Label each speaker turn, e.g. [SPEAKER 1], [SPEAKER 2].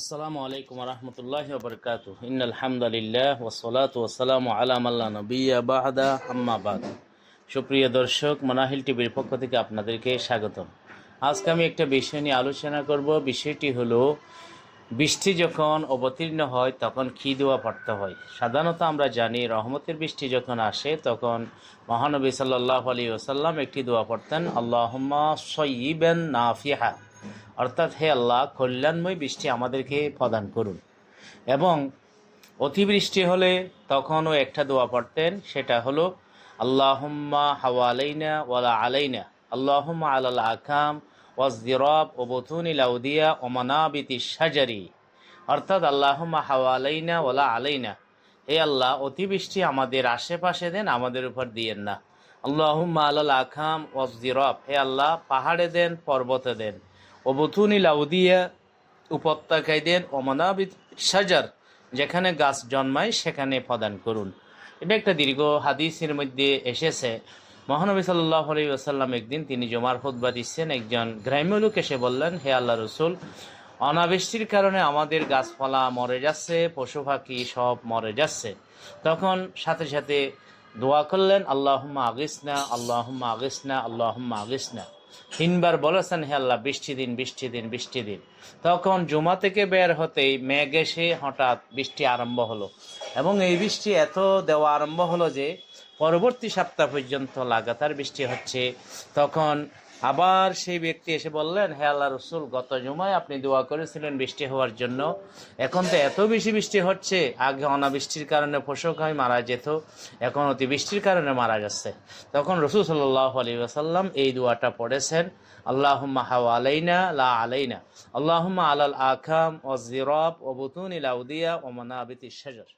[SPEAKER 1] আসসালামু আলাইকুম রহমতুল্লাহি ওয়া বারাকাতুহু ইন্নাল হামদুলিল্লাহ ওয়াসসালাতু ওয়াসসালামু আলা মান লা নাবিয়্যা বা'দা আম্মা বাদ। সুপ্রিয় দর্শক, মানাহিল টিভির পক্ষ থেকে আপনাদেরকে স্বাগতম। আজকে আমি একটা বিষয় নিয়ে আলোচনা করব। বিষয়টি হলো, বৃষ্টি যখন অবতীর্ণ হয় তখন কী দোয়া পড়তে হয়। সাধারণত আমরা জানি, রহমতের বৃষ্টি যখন আসে তখন মহানবী সাল্লাল্লাহু আলাইহি ওয়াসাল্লাম একটি দোয়া পড়তেন, আল্লাহুম্মা সাইয়্যিবান নাফিহা, অর্থাৎ হে আল্লাহ, কল্যাণময় বৃষ্টি আমাদেরকে প্রদান করুন। এবং অতিবৃষ্টি হলে তখনও একটা দোয়া পড়তেন, সেটা হলো আল্লাহুম্মা হাওয়ালাইনা ওয়ালা আলাইনা, আল্লাহুম্মা আলাল আকাম ওয়াজদিরাব ও বতুনিল আউদিয়া ও মানাবিতিশ শাজারি, অর্থাৎ আল্লাহুম্মা হাওয়ালাইনা ওয়ালা আলাইনা, হে আল্লাহ, অতিবৃষ্টি আমাদের আশেপাশে দেন, আমাদের উপর দিয়েন না। আল্লাহুম্মা আলাল আকাম ওয়াজদিরাব, হে আল্লাহ, পাহাড়ে দেন, পর্বতে দেন। ও বতুনিল আউদিয়া, উপত্যকায় দেন। ও মানাবিত শাজার, যেখানে গাছ জন্মায় সেখানে প্রদান করুন। এটা একটা দীর্ঘ হাদিসের মধ্যে এসেছে। মহানবী সাল্লাল্লাহু আলাইহি ওয়াসাল্লাম একদিন তিনি জুমার খুতবা দিচ্ছেন, একজন গ্রাম্য লোক এসে বললেন, হে আল্লাহ রসুল, অনাবৃষ্টির কারণে আমাদের গাছপালা মরে যাচ্ছে, পশু পাখি সব মরে যাচ্ছে। তখন সাথে সাথে দোয়া করলেন, আল্লাহুম্মা আগিসনা, আল্লাহুম্মা আগিসনা, আল্লাহুম্মা আগিসনা। তিনবার বলেছেন, হে আল্লাহ, বৃষ্টি দিন, বৃষ্টি দিন, বৃষ্টি দিন। তখন জুমা থেকে বের হতেই মেঘ এসে হঠাৎ বৃষ্টি আরম্ভ হলো, এবং এই বৃষ্টি এত দেওয়া আরম্ভ হলো যে পরবর্তী সপ্তাহ পর্যন্ত লাগাতার বৃষ্টি হচ্ছে। তখন আবার সেই ব্যক্তি এসে বললেন, হে আল্লাহ রসুল, গত জুমায় আপনি দোয়া করেছিলেন বৃষ্টি হওয়ার জন্য, এখন তো এত বেশি বৃষ্টি হচ্ছে, আগে অনাবৃষ্টির কারণে ফসল মারা যেত, এখন অতিবৃষ্টির কারণে মারা যাচ্ছে। তখন রাসূল সাল্লাল্লাহু আলাইহি ওয়াসাল্লাম এই দোয়াটা পড়েছেন, আল্লাহুম্মা হাওয়ালাইনা লা আলাইনা, আল্লাহুম্মা আলাল আকাম ওয়াজ জিরাব ওয়া বুতুনিল আউদিয়া ওয়া মানাবিতিশ শাজার।